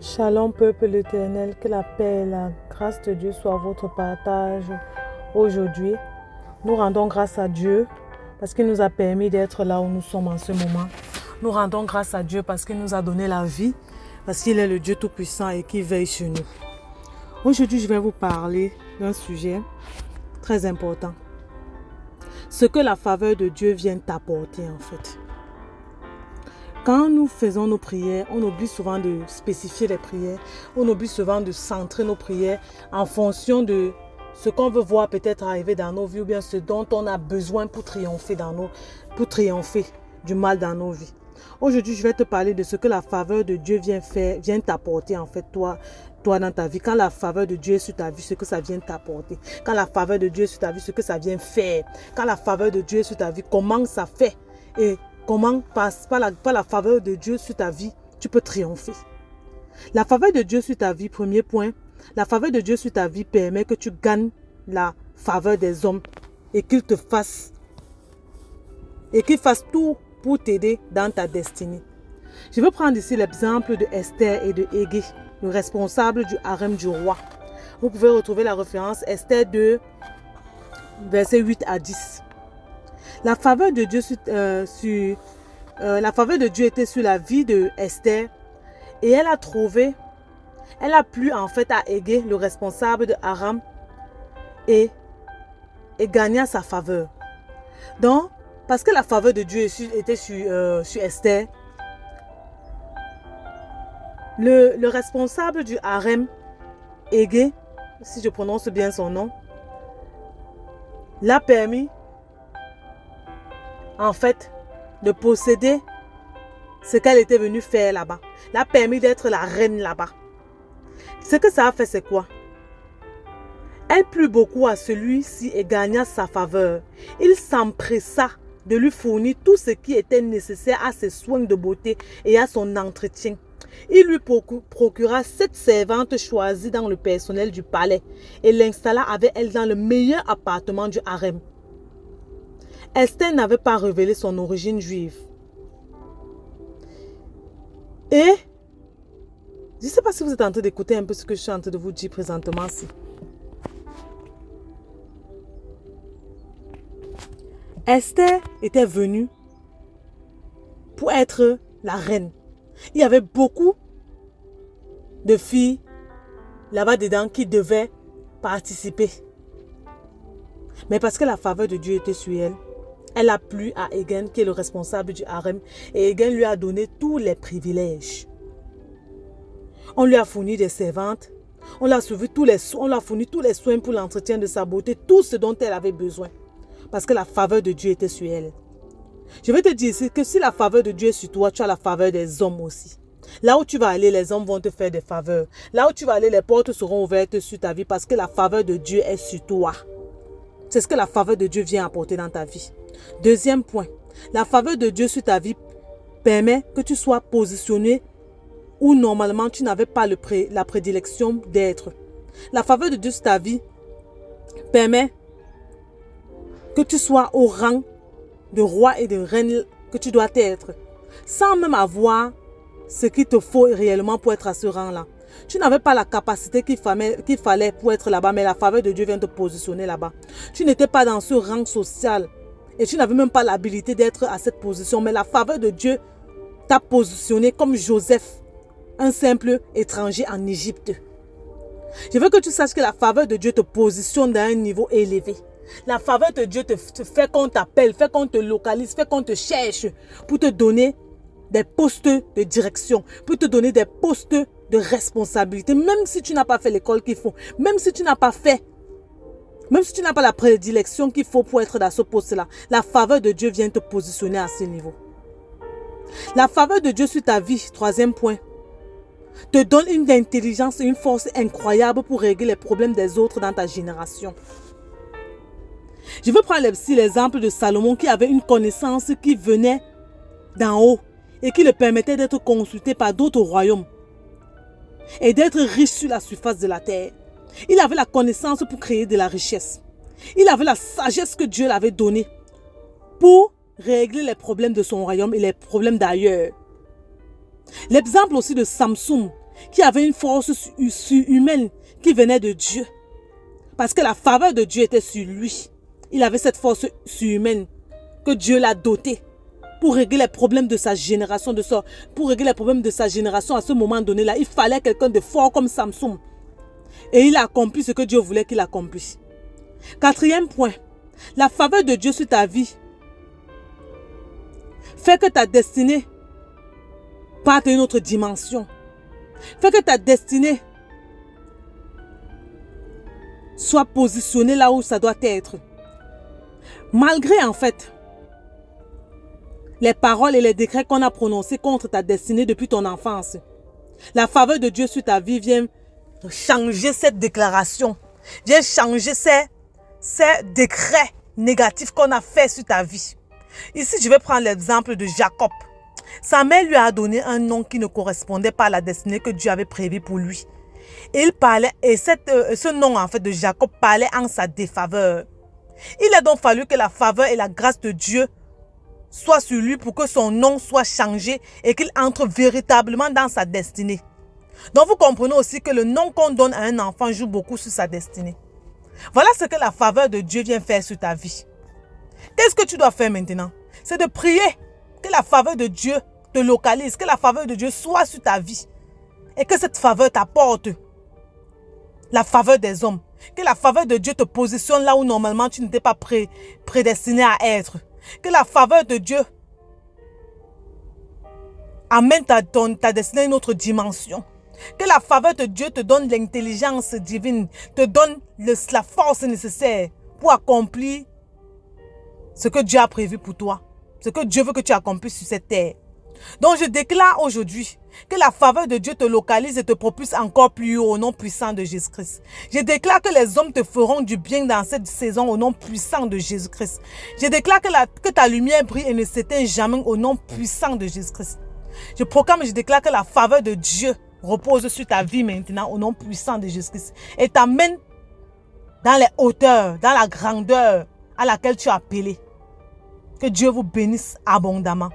Shalom, peuple éternel, que la paix et la grâce de Dieu soient votre partage aujourd'hui. Nous rendons grâce à Dieu parce qu'il nous a permis d'être là où nous sommes en ce moment. Nous rendons grâce à Dieu parce qu'il nous a donné la vie, parce qu'il est le Dieu Tout-Puissant et qui veille sur nous. Aujourd'hui, je vais vous parler d'un sujet très important. Ce que la faveur de Dieu vient t'apporter en fait. Quand nous faisons nos prières, on oublie souvent de spécifier les prières. On oublie souvent de centrer nos prières en fonction de ce qu'on veut voir peut-être arriver dans nos vies ou bien ce dont on a besoin pour triompher du mal dans nos vies. Aujourd'hui, je vais te parler de ce que la faveur de Dieu vient t'apporter en fait toi dans ta vie. Quand la faveur de Dieu est sur ta vie, ce que ça vient t'apporter. Quand la faveur de Dieu est sur ta vie, ce que ça vient faire. Quand la faveur de Dieu est sur ta vie, comment ça fait et comment, par la faveur de Dieu sur ta vie, tu peux triompher. La faveur de Dieu sur ta vie, premier point, la faveur de Dieu sur ta vie permet que tu gagnes la faveur des hommes et qu'ils fassent tout pour t'aider dans ta destinée. Je vais prendre ici l'exemple de Esther et de Hégé, le responsable du harem du roi. Vous pouvez retrouver la référence Esther 2, versets 8 à 10. La faveur de Dieu était sur la vie de Esther et elle a plu en fait à Hégé, le responsable de Aram, et gagna sa faveur. Donc, parce que la faveur de Dieu était sur Esther, le responsable du harem, Hégé, si je prononce bien son nom, l'a permis en fait de posséder ce qu'elle était venue faire là-bas. L'a permis d'être la reine là-bas. Ce que ça a fait, c'est quoi? Elle plut beaucoup à celui-ci et gagna sa faveur. Il s'empressa de lui fournir tout ce qui était nécessaire à ses soins de beauté et à son entretien. Il lui procura 7 servantes choisies dans le personnel du palais et l'installa avec elle dans le meilleur appartement du harem. Esther n'avait pas révélé son origine juive. Et je ne sais pas si vous êtes en train d'écouter un peu ce que je suis en train de vous dire présentement. Esther était venue pour être la reine. Il y avait beaucoup de filles là-bas dedans qui devaient participer. Mais parce que la faveur de Dieu était sur elle, elle a plu à Hégé, qui est le responsable du harem, et Hégé lui a donné tous les privilèges. On lui a fourni des servantes, on lui a fourni tous les soins pour l'entretien de sa beauté, tout ce dont elle avait besoin. Parce que la faveur de Dieu était sur elle. Je vais te dire ici que si la faveur de Dieu est sur toi, tu as la faveur des hommes aussi. Là où tu vas aller, les hommes vont te faire des faveurs. Là où tu vas aller, les portes seront ouvertes sur ta vie parce que la faveur de Dieu est sur toi. C'est ce que la faveur de Dieu vient apporter dans ta vie. Deuxième point, la faveur de Dieu sur ta vie permet que tu sois positionné où normalement tu n'avais pas la prédilection d'être. La faveur de Dieu sur ta vie permet que tu sois au rang de roi et de reine que tu dois être, sans même avoir ce qu'il te faut réellement pour être à ce rang-là. Tu n'avais pas la capacité qu'il fallait pour être là-bas, mais la faveur de Dieu vient te positionner là-bas. Tu n'étais pas dans ce rang social et tu n'avais même pas l'habilité d'être à cette position, mais la faveur de Dieu t'a positionné comme Joseph, un simple étranger en Égypte. Je veux que tu saches que la faveur de Dieu te positionne dans un niveau élevé. La faveur de Dieu te fait qu'on t'appelle, fait qu'on te localise, fait qu'on te cherche pour te donner des postes de direction, pour te donner des postes de responsabilité, même si tu n'as pas fait l'école qu'il faut, même si tu n'as pas la prédilection qu'il faut pour être dans ce poste-là, la faveur de Dieu vient te positionner à ce niveau. La faveur de Dieu sur ta vie, troisième point, te donne une intelligence et une force incroyable pour régler les problèmes des autres dans ta génération. Je veux prendre ici l'exemple de Salomon qui avait une connaissance qui venait d'en haut et qui le permettait d'être consulté par d'autres royaumes et d'être riche sur la surface de la terre. Il avait la connaissance pour créer de la richesse. Il avait la sagesse que Dieu l'avait donnée pour régler les problèmes de son royaume et les problèmes d'ailleurs. L'exemple aussi de Samson qui avait une force surhumaine qui venait de Dieu. Parce que la faveur de Dieu était sur lui. Il avait cette force surhumaine que Dieu l'a dotée pour régler les problèmes de sa génération, pour régler les problèmes de sa génération à ce moment donné-là. Il fallait quelqu'un de fort comme Samson. Et il a accompli ce que Dieu voulait qu'il accomplisse. Quatrième point, la faveur de Dieu sur ta vie fait que ta destinée parte à une autre dimension. Fait que ta destinée soit positionnée là où ça doit être. Malgré en fait les paroles et les décrets qu'on a prononcés contre ta destinée depuis ton enfance, la faveur de Dieu sur ta vie vient changer cette déclaration, vient changer ces décrets négatifs qu'on a fait sur ta vie. Ici, je vais prendre l'exemple de Jacob. Sa mère lui a donné un nom qui ne correspondait pas à la destinée que Dieu avait prévue pour lui. Et il parlait, et ce nom en fait de Jacob parlait en sa défaveur. Il a donc fallu que la faveur et la grâce de Dieu soient sur lui pour que son nom soit changé et qu'il entre véritablement dans sa destinée. Donc vous comprenez aussi que le nom qu'on donne à un enfant joue beaucoup sur sa destinée. Voilà ce que la faveur de Dieu vient faire sur ta vie. Qu'est-ce que tu dois faire maintenant? C'est de prier que la faveur de Dieu te localise, que la faveur de Dieu soit sur ta vie et que cette faveur t'apporte la faveur des hommes. Que la faveur de Dieu te positionne là où normalement tu n'étais pas prédestiné à être. Que la faveur de Dieu amène ta destinée à une autre dimension. Que la faveur de Dieu te donne l'intelligence divine, te donne la force nécessaire pour accomplir ce que Dieu a prévu pour toi. Ce que Dieu veut que tu accomplisses sur cette terre. Donc je déclare aujourd'hui que la faveur de Dieu te localise et te propulse encore plus haut au nom puissant de Jésus-Christ. Je déclare que les hommes te feront du bien dans cette saison au nom puissant de Jésus-Christ. Je déclare que ta lumière brille et ne s'éteint jamais au nom puissant de Jésus-Christ. Je proclame et je déclare que la faveur de Dieu repose sur ta vie maintenant au nom puissant de Jésus-Christ et t'amène dans les hauteurs, dans la grandeur à laquelle tu es appelé. Que Dieu vous bénisse abondamment.